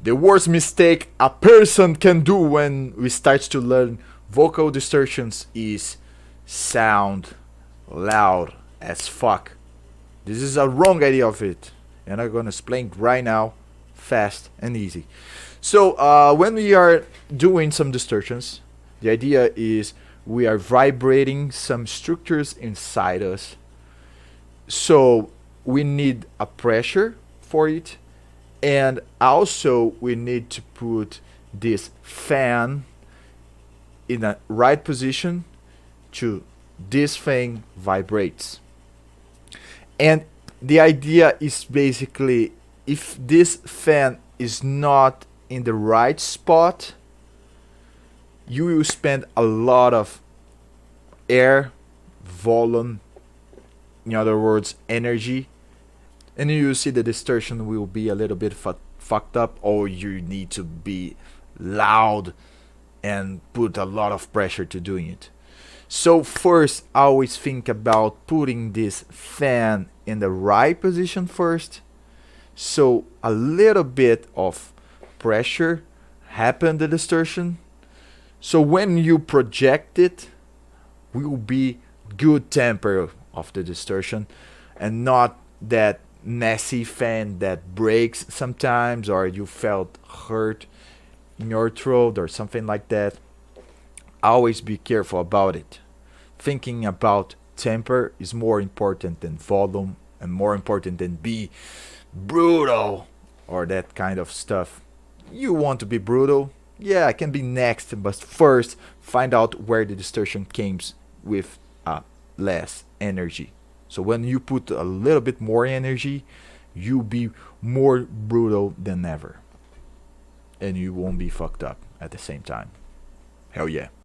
The worst mistake a person can do when we start to learn vocal distortions is sound loud as fuck. This is a wrong idea of it, and I'm gonna explain right now, fast and easy. So when we are doing some distortions, the idea is we are vibrating some structures inside us. So we need a pressure for it, and also we need to put this fan in a right position to this thing vibrates. And the idea is basically, if this fan is not in the right spot, you will spend a lot of air, volume, in other words, energy, and you see the distortion will be a little bit fucked up, or you need to be loud and put a lot of pressure to doing it. So first, always think about putting this fan in the right position first, so a little bit of pressure happen the distortion. So when you project it, will be good temper of the distortion, and not that messy fan that breaks sometimes, or you felt hurt in your throat or something like that. Always be careful about it. Thinking about temper is more important than volume, and more important than be brutal or that kind of stuff. You want to be brutal? Yeah, I can be next, but first find out where the distortion came with less energy. So when you put a little bit more energy, you'll be more brutal than ever. And you won't be fucked up at the same time. Hell yeah.